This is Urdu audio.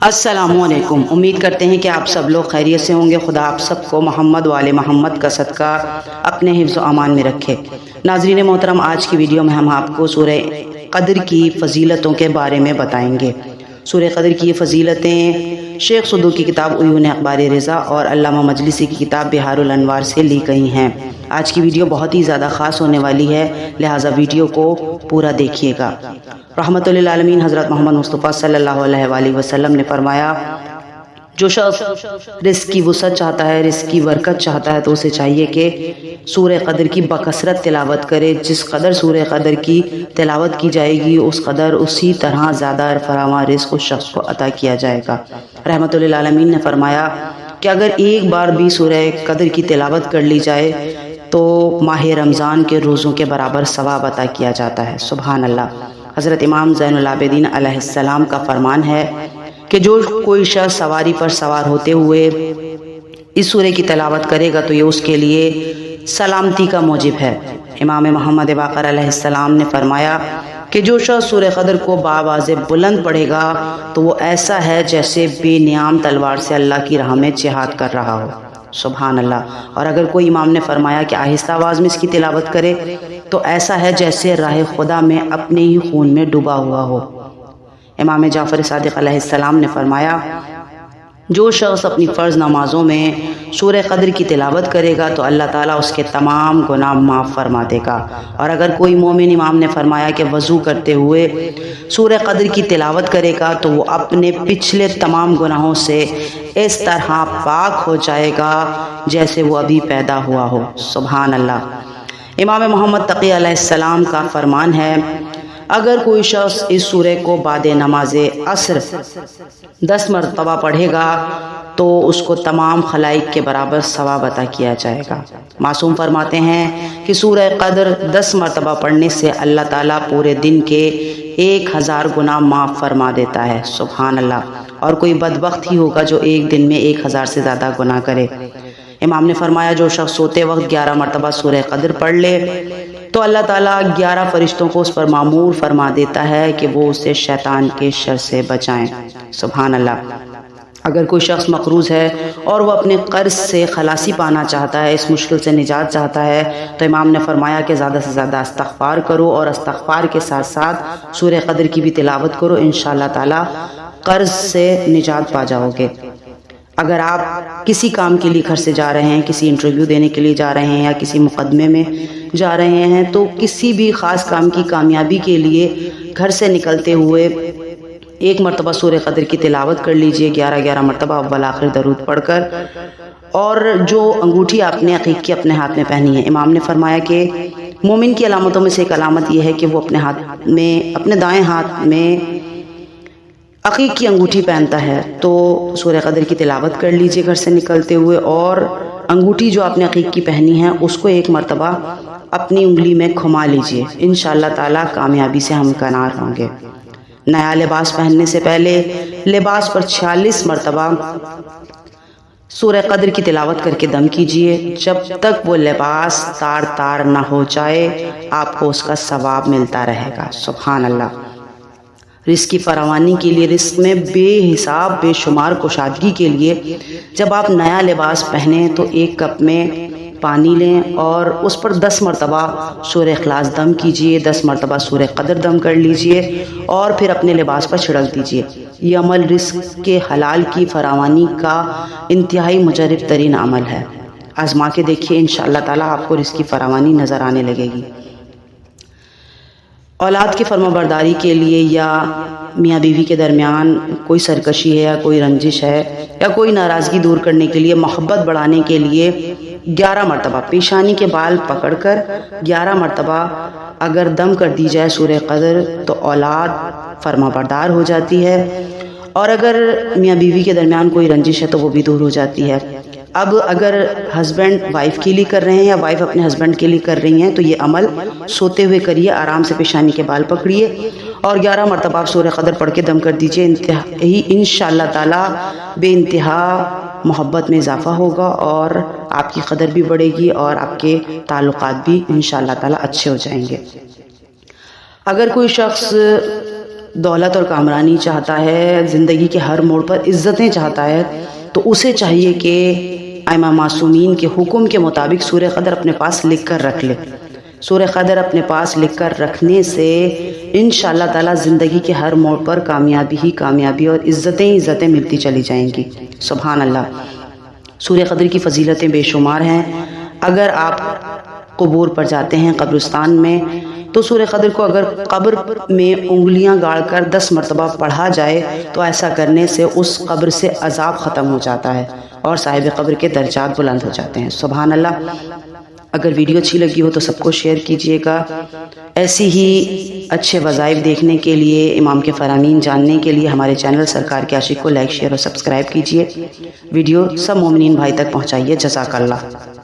السلام علیکم۔ امید کرتے ہیں کہ آپ سب لوگ خیریت سے ہوں گے۔ خدا آپ سب کو محمد وآل محمد کا صدقہ اپنے حفظ و امان میں رکھے۔ ناظرین محترم، آج کی ویڈیو میں ہم آپ کو سورہ قدر کی فضیلتوں کے بارے میں بتائیں گے۔ سورہ قدر کی فضیلتیں شیخ صدوق کی کتاب عیون اخبار رضا اور علامہ مجلسی کی کتاب بحار الانوار سے لی گئی ہیں۔ آج کی ویڈیو بہت ہی زیادہ خاص ہونے والی ہے، لہٰذا ویڈیو کو پورا دیکھیے گا۔ رحمت للعالمین حضرت محمد مصطفیٰ صلی اللہ علیہ وآلہ وسلم نے فرمایا، جو شخص رزق کی وسعت چاہتا ہے، رزق کی برکت چاہتا ہے، تو اسے چاہیے کہ سورہ قدر کی بکثرت تلاوت کرے۔ جس قدر سورہ قدر کی تلاوت کی جائے گی، اس قدر اسی طرح زیادہ فراواں رزق اس شخص کو عطا کیا جائے گا۔ رحمت للعالمین نے فرمایا کہ اگر ایک بار بھی سورہ قدر کی تلاوت کر لی جائے تو ماہ رمضان کے روزوں کے برابر ثواب عطا کیا جاتا ہے۔ سبحان اللہ۔ حضرت امام زین العابدین علیہ السلام کا فرمان ہے کہ جو کوئی شخص سواری پر سوار ہوتے ہوئے اس سورہ کی تلاوت کرے گا تو یہ اس کے لیے سلامتی کا موجب ہے۔ امام محمد باقر علیہ السلام نے فرمایا کہ جو شخص سورہ قدر کو بآواز بلند پڑھے گا تو وہ ایسا ہے جیسے بے نیام تلوار سے اللہ کی راہ میں جہاد کر رہا ہو۔ سبحان اللہ۔ اور اگر کوئی امام نے فرمایا کہ آہستہ آواز میں اس کی تلاوت کرے تو ایسا ہے جیسے راہ خدا میں اپنے ہی خون میں ڈوبا ہوا ہو۔ امام جعفر صادق علیہ السلام نے فرمایا، جو شخص اپنی فرض نمازوں میں سورہ قدر کی تلاوت کرے گا تو اللہ تعالیٰ اس کے تمام گناہ معاف فرما دے گا۔ اور اگر کوئی مومن امام نے فرمایا کہ وضو کرتے ہوئے سورہ قدر کی تلاوت کرے گا تو وہ اپنے پچھلے تمام گناہوں سے اس طرح پاک ہو جائے گا جیسے وہ ابھی پیدا ہوا ہو۔ سبحان اللہ۔ امام محمد تقی علیہ السلام کا فرمان ہے، اگر کوئی شخص اس سورہ کو بعد نماز عصر 10 مرتبہ پڑھے گا تو اس کو تمام خلائق کے برابر ثواب عطا کیا جائے گا۔ معصوم فرماتے ہیں کہ سورہ قدر 10 مرتبہ پڑھنے سے اللہ تعالیٰ پورے دن کے 1000 گناہ معاف فرما دیتا ہے۔ سبحان اللہ۔ اور کوئی بدبخت ہی ہوگا جو ایک دن میں 1000 سے زیادہ گناہ کرے۔ امام نے فرمایا، جو شخص سوتے وقت 11 مرتبہ سورہ قدر پڑھ لے تو اللہ تعالیٰ 11 فرشتوں کو اس پر مامور فرما دیتا ہے کہ وہ اسے شیطان کے شر سے بچائیں۔ سبحان اللہ۔ اگر کوئی شخص مقروض ہے اور وہ اپنے قرض سے خلاصی پانا چاہتا ہے، اس مشکل سے نجات چاہتا ہے، تو امام نے فرمایا کہ زیادہ سے زیادہ استغفار کرو اور استغفار کے ساتھ ساتھ سورہ قدر کی بھی تلاوت کرو، انشاءاللہ تعالیٰ قرض سے نجات پا جاؤ گے۔ اگر آپ کسی کام کے لیے گھر سے جا رہے ہیں، کسی انٹرویو دینے کے لیے جا رہے ہیں یا کسی مقدمے میں جا رہے ہیں، تو کسی بھی خاص کام کی کامیابی کے لیے گھر سے نکلتے ہوئے 1 مرتبہ سورہ قدر کی تلاوت کر لیجئے، 11 مرتبہ اول آخر درود پڑھ کر۔ اور جو انگوٹھی آپ نے عقیق کی اپنے ہاتھ میں پہنی ہے، امام نے فرمایا کہ مومن کی علامتوں میں سے ایک علامت یہ ہے کہ وہ اپنے دائیں ہاتھ میں عقیق کی انگوٹھی پہنتا ہے۔ تو سورہ قدر کی تلاوت کر لیجئے گھر سے نکلتے ہوئے، اور انگوٹھی جو آپ نے عقیق کی پہنی ہے اس کو 1 مرتبہ اپنی انگلی میں گھما لیجئے، انشاءاللہ تعالیٰ کامیابی سے ہمکنار ہوں گے۔ نیا لباس پہننے سے پہلے لباس پر 46 مرتبہ سورہ قدر کی تلاوت کر کے دم کیجئے، جب تک وہ لباس تار تار نہ ہو جائے آپ کو اس کا ثواب ملتا رہے گا۔ سبحان اللہ۔ رزق کی فراوانی کے لیے، رزق میں بے حساب بے شمار کشادگی کے لیے جب آپ نیا لباس پہنیں تو 1 کپ میں پانی لیں اور اس پر 10 مرتبہ سورہ اخلاص دم کیجئے، 10 مرتبہ سورہ قدر دم کر لیجئے اور پھر اپنے لباس پر چھڑک دیجئے۔ یہ عمل رزق کے حلال کی فراوانی کا انتہائی مجرب ترین عمل ہے۔ آزما کے دیکھیے، انشاءاللہ تعالیٰ آپ کو رزق کی فراوانی نظر آنے لگے گی۔ اولاد کی فرما برداری کے لیے یا میاں بیوی کے درمیان کوئی سرکشی ہے یا کوئی رنجش ہے یا کوئی ناراضگی دور کرنے کے لیے، محبت بڑھانے کے لیے 11 مرتبہ پیشانی کے بال پکڑ کر 11 مرتبہ اگر دم کر دی جائے سورہ قدر تو اولاد فرما بردار ہو جاتی ہے، اور اگر میاں بیوی کے درمیان کوئی رنجش ہے تو وہ بھی دور ہو جاتی ہے۔ اب اگر ہسبینڈ وائف کے لیے کر رہے ہیں یا وائف اپنے ہسبینڈ کے لیے کر رہی ہیں تو یہ عمل سوتے ہوئے کریے، آرام سے پیشانی کے بال پکڑیے اور 11 مرتبہ آپ سورہ قدر پڑھ کے دم کر دیجئے۔ انتہائی انشاءاللہ تعالیٰ بے انتہا محبت میں اضافہ ہوگا اور آپ کی قدر بھی بڑھے گی اور آپ کے تعلقات بھی انشاءاللہ تعالیٰ اچھے ہو جائیں گے۔ اگر کوئی شخص دولت اور کامرانی چاہتا ہے، زندگی کے ہر موڑ پر عزتیں چاہتا ہے، تو اسے چاہیے کہ ائمہ معصومین کے حکم کے مطابق سورہ قدر اپنے پاس لکھ کر رکھ لے۔ سورہ قدر اپنے پاس لکھ کر رکھنے سے انشاءاللہ تعالی زندگی کے ہر موڑ پر کامیابی ہی کامیابی اور عزتیں ہی عزتیں ملتی چلی جائیں گی۔ سبحان اللہ۔ سورہ قدر کی فضیلتیں بے شمار ہیں۔ اگر آپ قبور پر جاتے ہیں، قبرستان میں، تو سورہ قدر کو اگر قبر میں انگلیاں گاڑ کر 10 مرتبہ پڑھا جائے تو ایسا کرنے سے اس قبر سے عذاب ختم ہو جاتا ہے اور صاحب قبر کے درجات بلند ہو جاتے ہیں۔ سبحان اللہ۔ اگر ویڈیو اچھی لگی ہو تو سب کو شیئر کیجیے گا۔ ایسی ہی اچھے وظائف دیکھنے کے لیے، امام کے فرامین جاننے کے لیے ہمارے چینل سرکار کے عاشق کو لائک، شیئر اور سبسکرائب کیجیے۔ ویڈیو سب مومنین بھائی تک پہنچائیے۔ جزاک اللہ۔